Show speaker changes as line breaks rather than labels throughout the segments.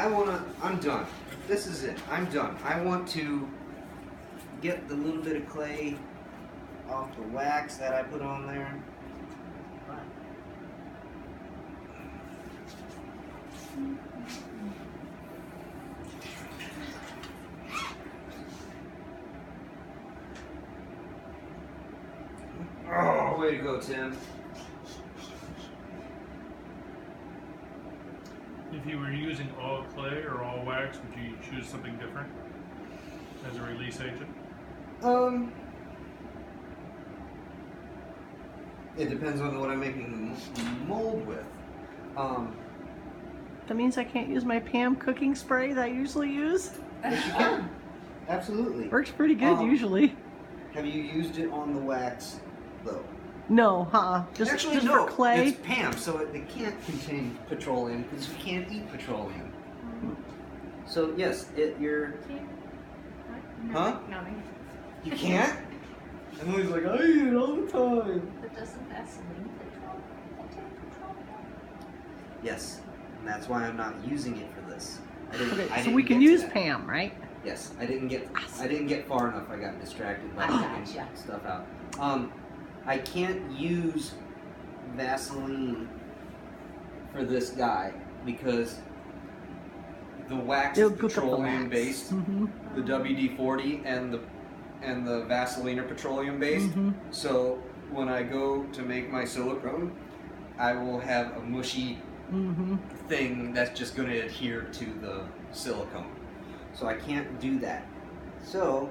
I'm done. This is it. I'm done. I want to get the little bit of clay off the wax that I put on there. Oh, way to go, Tim.
If you were using all clay or all wax, would you choose something different as a release agent?
It depends on what I'm making the mold with.
That means I can't use my Pam cooking spray that I usually use.
Yes, you can. Absolutely.
Works pretty good usually.
Have you used it on the wax, though?
No, just
no.
for clay.
It's Pam, so it can't contain petroleum because you can't eat petroleum. So yes, you're. Huh?
Nothing.
You can't? Emily's like, I eat it all the time.
But doesn't Vaseline contain petroleum?
Yes, and that's why I'm not using it for this. I
Okay, so
didn't
we can
get to
use
that.
Pam, right?
Yes, I didn't get far enough. I got distracted by
I
picking
gotcha.
stuff out. I can't use Vaseline for this guy because the wax
It'll
is
cook up the
petroleum
wax.
based. The WD-40 and the Vaseline are petroleum based. So when I go to make my silicone, I will have a mushy thing that's just going to adhere to the silicone. So I can't do that. So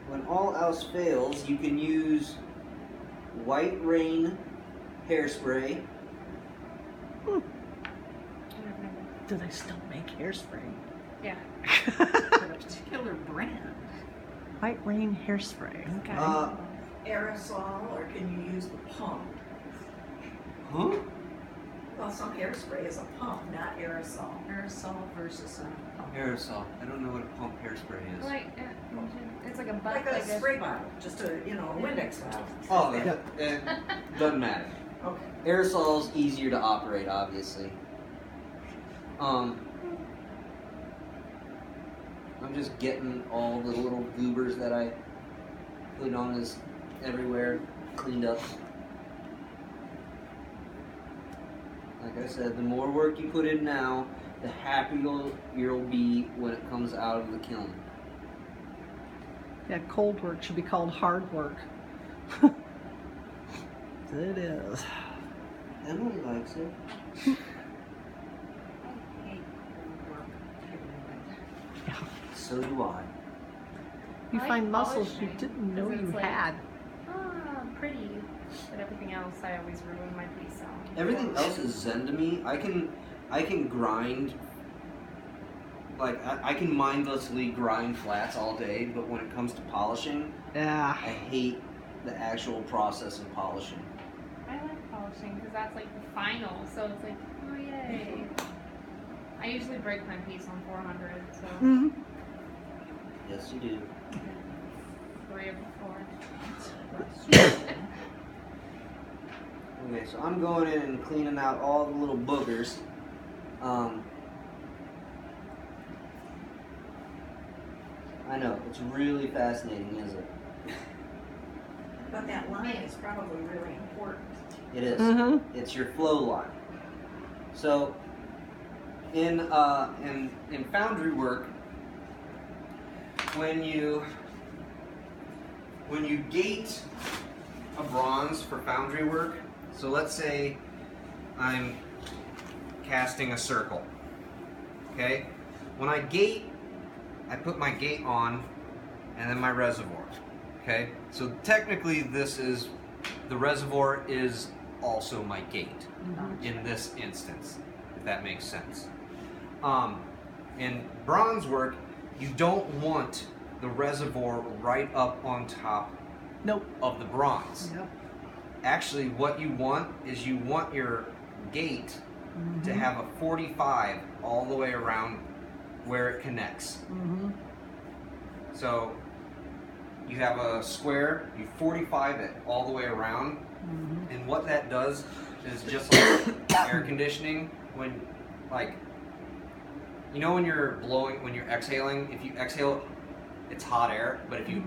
when all else fails, you can use White Rain hairspray.
Do they still make hairspray?
Yeah.
For a particular brand.
White Rain hairspray. Okay.
Aerosol, or can you use the pump?
Huh?
Well, some hairspray is a pump, not aerosol. Aerosol versus a pump.
Aerosol. I don't know what a pump hairspray is.
Like, it's like a butt,
Like a spray bottle, just a Windex bottle.
Oh, it doesn't matter.
Okay.
Aerosol's easier to operate, obviously. I'm just getting all the little goobers that I put on this everywhere cleaned up. Like I said, the more work you put in now, the happier you'll be when it comes out of the kiln.
Yeah, cold work should be called hard work. It is.
Emily likes it.
I hate cold work.
Yeah.
So do I.
You
I like
find muscles you
polishing,
didn't know
'cause
you
it's like-
had.
Pretty. But everything else, I always ruin my piece on.
Everything else is zen to me. I can grind. Like I can mindlessly grind flats all day, but when it comes to polishing,
Yeah.
I hate the actual process of polishing.
I like polishing because that's like the final, so it's like, oh yay. I usually break my piece on 400, so
Mm-hmm.
Yes, you do.
3 of the 4.
Okay, so I'm going in and cleaning out all the little boogers. I know, it's really fascinating, isn't it?
But that line is probably really important.
It is.
Mm-hmm.
It's your flow line. So, in foundry work, when you gate a bronze for foundry work, so let's say I'm casting a circle. Okay, when I gate, I put my gate on, and then my reservoir. Okay, so technically the reservoir is also my gate in this instance, if that makes sense. In bronze work, you don't want the reservoir right up on top
Nope.
of the bronze.
Yep.
Actually, what you want is you want your gate to have a 45 all the way around where it connects.
Mm-hmm.
So you have a square, you 45 it all the way around, and what that does is just like air conditioning, when like you know when you're blowing, when you're exhaling, if you exhale, it's hot air, but if you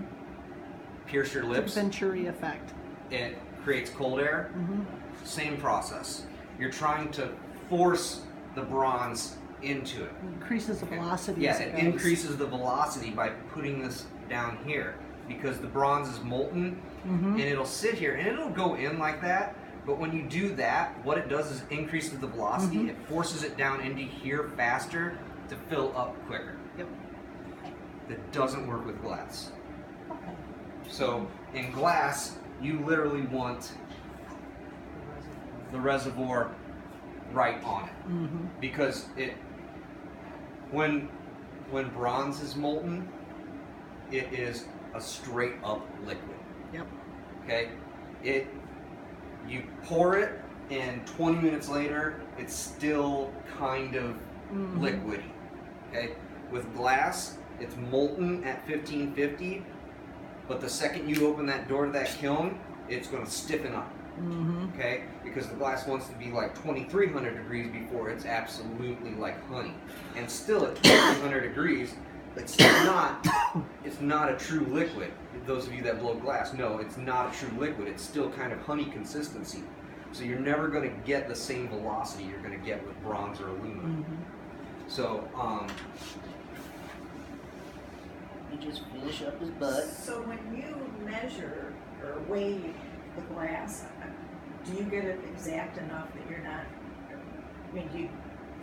pierce your lips,
Venturi effect.
it creates cold air.
Mm-hmm.
Same process. You're trying to force the bronze into it.
Increases the velocity.
Yeah,
as
it
goes.
increases the velocity by putting this down here because the bronze is molten
Mhm.
and it'll sit here and it'll go in like that. But when you do that, what it does is increases the velocity.
Mhm.
It forces it down into here faster to fill up quicker.
Yep.
That doesn't work with glass.
Okay.
So in glass, you literally want the reservoir right on it
Mhm.
because when bronze is molten, it is a straight up liquid.
Yep.
Okay, you pour it and 20 minutes later it's still kind of
Mhm.
liquidy. Okay, with glass it's molten at 1550, but the second you open that door to that kiln, it's going to stiffen up.
Mhm.
Okay, because the glass wants to be like 2300 degrees before it's absolutely like honey, and still at 2300 degrees it's not a true liquid. Those of you that blow glass know it's not a true liquid. It's still kind of honey consistency, so you're never going to get the same velocity you're going to get with bronze or aluminum.
Mhm.
So
He just finish up his butt.
So when you measure or weigh the glass, do you get it exact enough that you're not, I mean, do you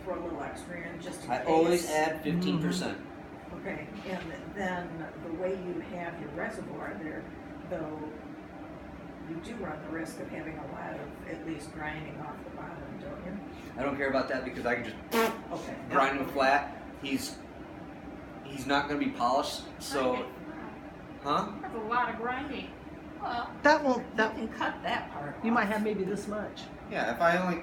throw a little extra in just in
I
case?
always add 15%.
Okay, and then the way you have your reservoir there, though, you do run the risk of having a lot of at least grinding off the bottom, don't you?
I don't care about that because I can just
Okay.
grind him flat. He's not going to be polished. So, huh?
That's a lot of grinding.
Well,
That will.
you
That
can cut that part
you
off.
might have maybe this much.
Yeah,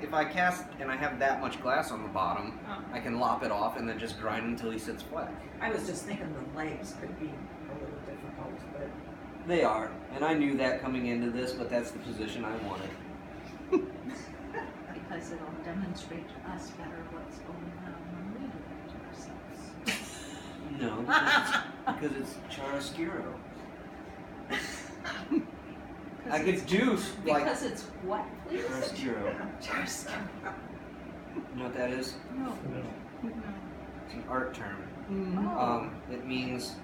if I cast and I have that much glass on the bottom,
Oh.
I can lop it off and then just grind until he sits flat.
I was just thinking the legs could be a little difficult, but
They are, and I knew that coming into this, but that's the position I wanted.
Because it'll demonstrate to us better what's going on when we do it to ourselves.
No, because it's chiaroscuro. I could do like
Because it's what, please?
chiaroscuro. You know what that is?
No.
No.
It's an art term.
Mhm.
Oh.
It means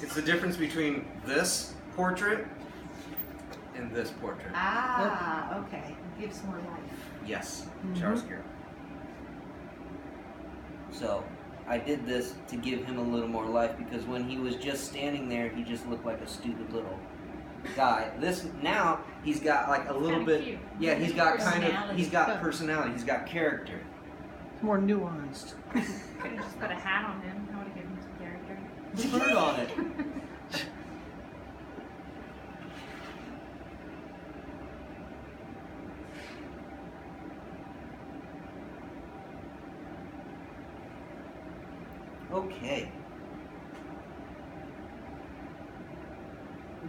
it's the difference between this portrait and this portrait.
Ah, okay. It gives more life.
Yes,
Mhm.
chiaroscuro. So I did this to give him a little more life because when he was just standing there, he just looked like a stupid little guy. This now he's got like a little
Kinda
bit.
cute.
Yeah, he's got
Personality.
he's got personality. He's got character.
It's more nuanced.
Could have just put a hat on him. That would have given him some character.
Put it on it. Okay.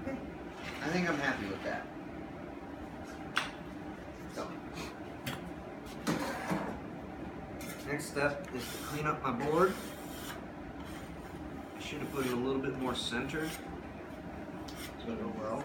Okay. I think I'm happy with that. So. Next step is to clean up my board. I should have put it a little bit more centered so it'll go well.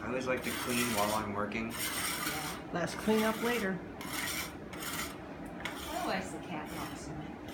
I always like to clean while I'm working.
Let's clean up later.
Otherwise the cat walks in it.